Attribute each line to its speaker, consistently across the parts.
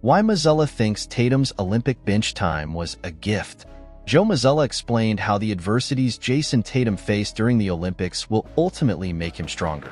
Speaker 1: Why Mazzella thinks Tatum's Olympic bench time was a gift. Joe Mazzella explained how the adversities Jason Tatum faced during the Olympics will ultimately make him stronger.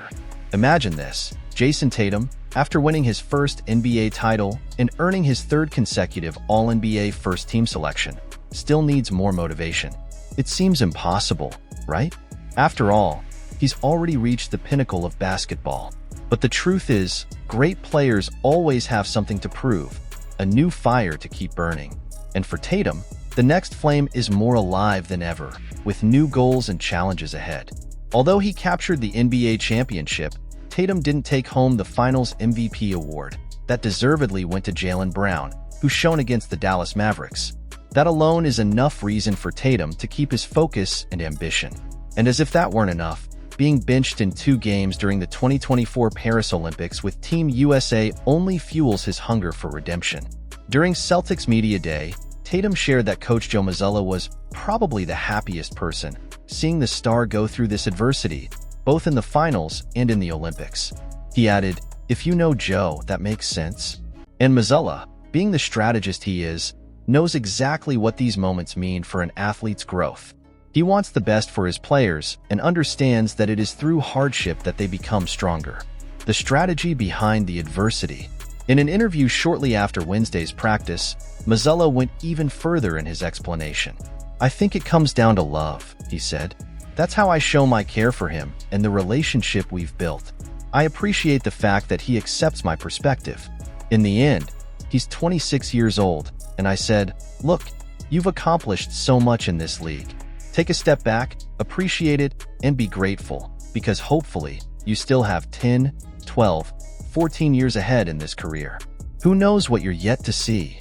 Speaker 1: Imagine this: Jason Tatum, after winning his first NBA title and earning his third consecutive All-NBA first-team selection, still needs more motivation. It seems impossible, right? After all, he's already reached the pinnacle of basketball. But the truth is, great players always have something to prove, a new fire to keep burning. And for Tatum, the next flame is more alive than ever, with new goals and challenges ahead. Although he captured the NBA championship, Tatum didn't take home the Finals MVP award. That deservedly went to Jaylen Brown, who shone against the Dallas Mavericks. That alone is enough reason for Tatum to keep his focus and ambition. And as if that weren't enough, being benched in 2 games during the 2024 Paris Olympics with Team USA only fuels his hunger for redemption. During Celtics Media Day, Tatum shared that Coach Joe Mazzella was probably the happiest person seeing the star go through this adversity, both in the finals and in the Olympics. He added, "If you know Joe, that makes sense." And Mazzella, being the strategist he is, knows exactly what these moments mean for an athlete's growth. He wants the best for his players and understands that it is through hardship that they become stronger. The strategy behind the adversity. In an interview shortly after Wednesday's practice, Mazzella went even further in his explanation. "I think it comes down to love," he said. "That's how I show my care for him and the relationship we've built. I appreciate the fact that he accepts my perspective. In the end, he's 26 years old, and I said, look, you've accomplished so much in this league. Take a step back, appreciate it, and be grateful, because hopefully you still have 10, 12, 14 years ahead in this career. Who knows what you're yet to see?"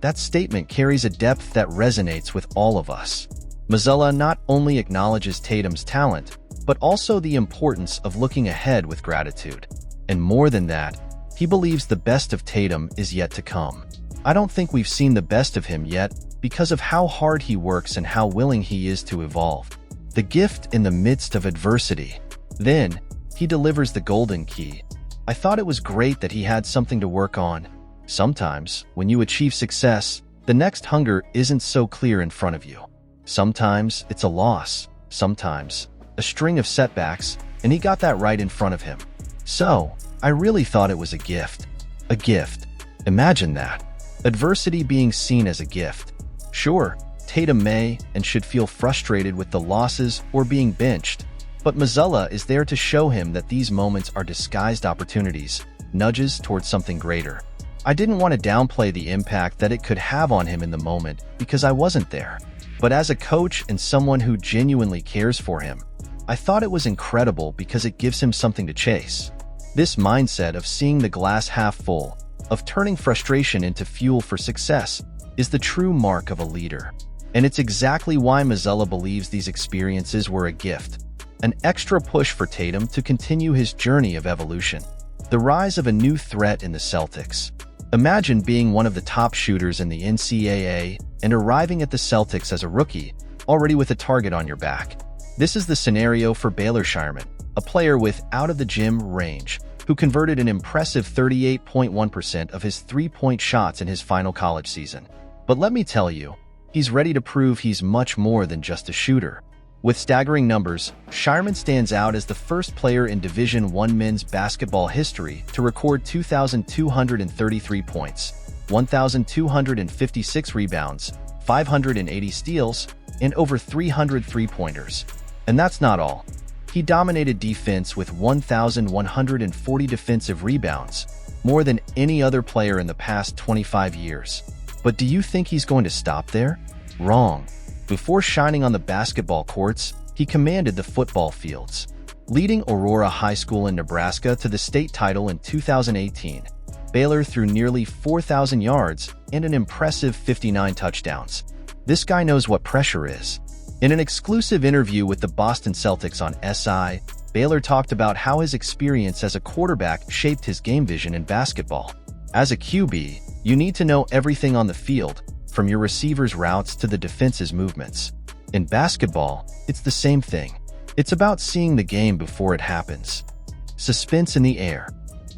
Speaker 1: That statement carries a depth that resonates with all of us. Mazzella not only acknowledges Tatum's talent, but also the importance of looking ahead with gratitude. And more than that, he believes the best of Tatum is yet to come. "I don't think we've seen the best of him yet because of how hard he works and how willing he is to evolve. The gift in the midst of adversity." Then, he delivers the golden key. "I thought it was great that he had something to work on. Sometimes, when you achieve success, the next hunger isn't so clear in front of you. Sometimes it's a loss, sometimes a string of setbacks, and he got that right in front of him. So, I really thought it was a gift." A gift. Imagine that. Adversity being seen as a gift. Sure, Tatum may and should feel frustrated with the losses or being benched, but Mazzella is there to show him that these moments are disguised opportunities, nudges towards something greater. "I didn't want to downplay the impact that it could have on him in the moment because I wasn't there. But as a coach and someone who genuinely cares for him, I thought it was incredible because it gives him something to chase." This mindset of seeing the glass half full, of turning frustration into fuel for success, is the true mark of a leader. And it's exactly why Mazzella believes these experiences were a gift, an extra push for Tatum to continue his journey of evolution. The rise of a new threat in the Celtics. Imagine being one of the top shooters in the NCAA and arriving at the Celtics as a rookie, already with a target on your back. This is the scenario for Baylor Scheierman, a player with out-of-the-gym range, who converted an impressive 38.1% of his three-point shots in his final college season. But let me tell you, he's ready to prove he's much more than just a shooter. With staggering numbers, Scheierman stands out as the first player in Division I men's basketball history to record 2,233 points, 1,256 rebounds, 580 steals, and over 300 three-pointers. And that's not all. He dominated defense with 1,140 defensive rebounds, more than any other player in the past 25 years. But do you think he's going to stop there? Wrong. Before shining on the basketball courts, he commanded the football fields, leading Aurora High School in Nebraska to the state title in 2018. Baylor threw nearly 4,000 yards and an impressive 59 touchdowns. This guy knows what pressure is. In an exclusive interview with the Boston Celtics on SI, Baylor talked about how his experience as a quarterback shaped his game vision in basketball. As a QB, you need to know everything on the field, from your receiver's routes to the defense's movements. In basketball, it's the same thing. It's about seeing the game before it happens. Suspense in the air.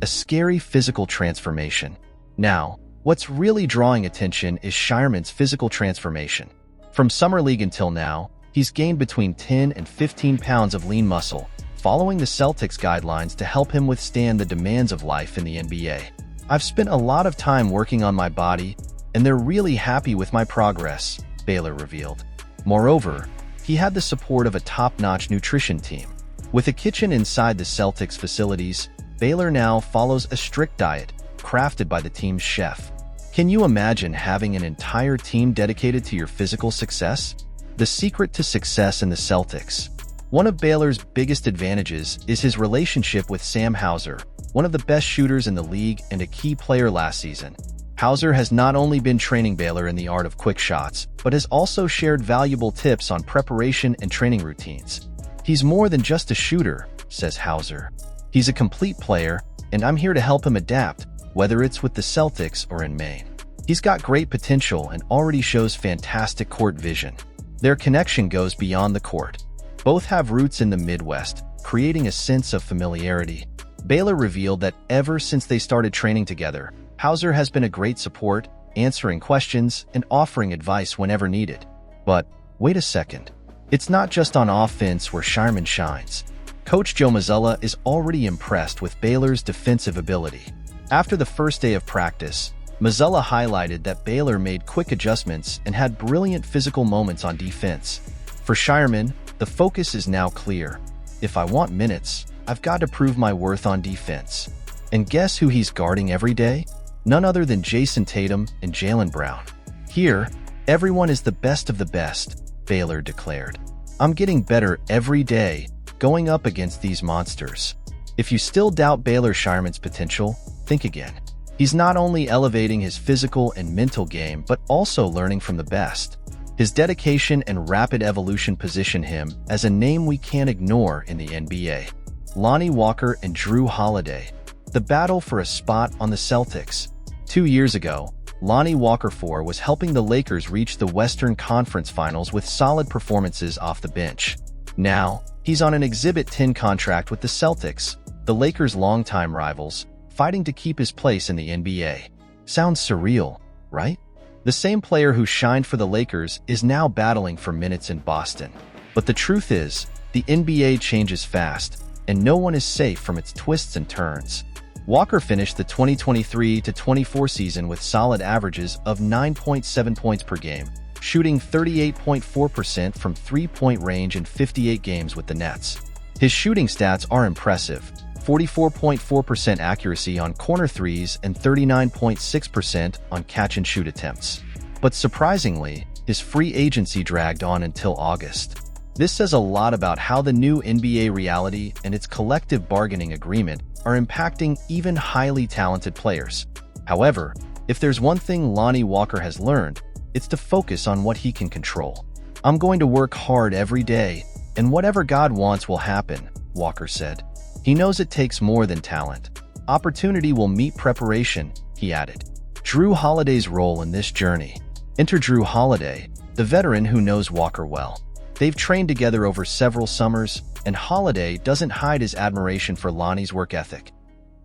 Speaker 1: A scary physical transformation. Now, What's really drawing attention is Scheierman's physical transformation. From summer league until now, he's gained between 10 and 15 pounds of lean muscle, following the Celtics guidelines to help him withstand the demands of life in the NBA. "I've spent a lot of time working on my body, and they're really happy with my progress," Baylor revealed. Moreover, he had the support of a top-notch nutrition team. With a kitchen inside the Celtics facilities, Baylor now follows a strict diet, crafted by the team's chef. Can you imagine having an entire team dedicated to your physical success? The secret to success in the Celtics. One of Baylor's biggest advantages is his relationship with Sam Hauser, one of the best shooters in the league and a key player last season. Hauser has not only been training Baylor in the art of quick shots, but has also shared valuable tips on preparation and training routines. "He's more than just a shooter," says Hauser. "He's a complete player, and I'm here to help him adapt, whether it's with the Celtics or in Maine. He's got great potential and already shows fantastic court vision." Their connection goes beyond the court. Both have roots in the Midwest, creating a sense of familiarity. Baylor revealed that ever since they started training together, Hauser has been a great support, answering questions and offering advice whenever needed. But wait a second. It's not just on offense where Scheierman shines. Coach Joe Mazzulla is already impressed with Baylor's defensive ability. After the first day of practice, Mazzulla highlighted that Baylor made quick adjustments and had brilliant physical moments on defense. For Scheierman, the focus is now clear. "If I want minutes, I've got to prove my worth on defense." And guess who he's guarding every day? None other than Jayson Tatum and Jaylen Brown. "Here, everyone is the best of the best," Baylor declared. "I'm getting better every day, going up against these monsters." If you still doubt Baylor Scheierman's potential, think again. He's not only elevating his physical and mental game, but also learning from the best. His dedication and rapid evolution position him as a name we can't ignore in the NBA. Lonnie Walker and Jrue Holiday. The battle for a spot on the Celtics. 2 years ago, Lonnie Walker IV was helping the Lakers reach the Western Conference Finals with solid performances off the bench. Now, he's on an Exhibit 10 contract with the Celtics, the Lakers' longtime rivals, fighting to keep his place in the NBA. Sounds surreal, right? The same player who shined for the Lakers is now battling for minutes in Boston. But the truth is, the NBA changes fast, and no one is safe from its twists and turns. Walker finished the 2023-24 season with solid averages of 9.7 points per game, shooting 38.4% from three-point range in 58 games with the Nets. His shooting stats are impressive: 44.4% accuracy on corner threes and 39.6% on catch-and-shoot attempts. But surprisingly, his free agency dragged on until August. This says a lot about how the new NBA reality and its collective bargaining agreement are impacting even highly talented players. However, if there's one thing Lonnie Walker has learned, it's to focus on what he can control. "I'm going to work hard every day, and whatever God wants will happen," Walker said. He knows it takes more than talent. "Opportunity will meet preparation," he added. Jrue Holiday's role in this journey. Enter Jrue Holiday, the veteran who knows Walker well. They've trained together over several summers, and Holiday doesn't hide his admiration for Lonnie's work ethic.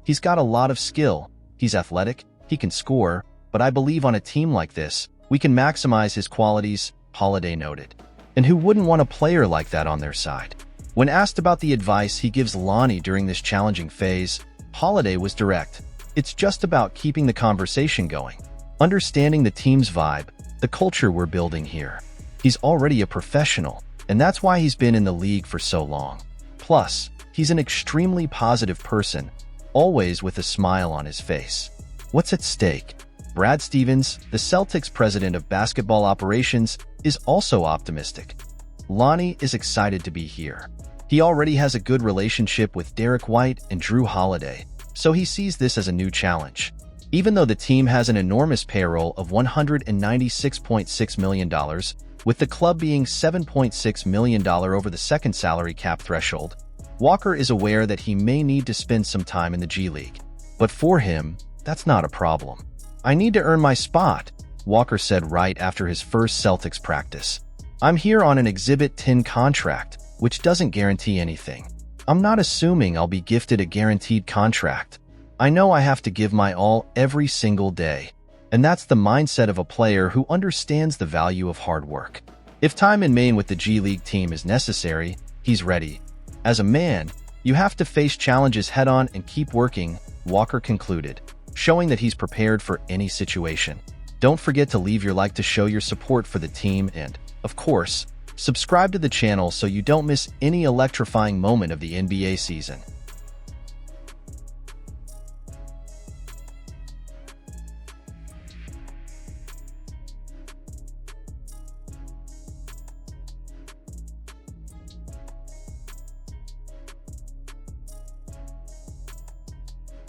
Speaker 1: "He's got a lot of skill, he's athletic, he can score, but I believe on a team like this, we can maximize his qualities," Holiday noted. And who wouldn't want a player like that on their side? When asked about the advice he gives Lonnie during this challenging phase, Holiday was direct. "It's just about keeping the conversation going, understanding the team's vibe, the culture we're building here. He's already a professional, and that's why he's been in the league for so long. Plus, he's an extremely positive person, always with a smile on his face." What's at stake? Brad Stevens, the Celtics president of basketball operations, is also optimistic. "Lonnie is excited to be here. He already has a good relationship with Derek White and Jrue Holiday, so he sees this as a new challenge. Even though the team has an enormous payroll of $196.6 million, with the club being $7.6 million over the second salary cap threshold, Walker is aware that he may need to spend some time in the G League. But for him, that's not a problem. "I need to earn my spot," Walker said right after his first Celtics practice. "I'm here on an Exhibit 10 contract, which doesn't guarantee anything. I'm not assuming I'll be gifted a guaranteed contract. I know I have to give my all every single day." And that's the mindset of a player who understands the value of hard work. If time in Maine with the G League team is necessary, he's ready. As a man, you have to face challenges head-on and keep working, Walker concluded, showing that he's prepared for any situation. Don't forget to leave your like to show your support for the team and, of course, subscribe to the channel so you don't miss any electrifying moment of the NBA season.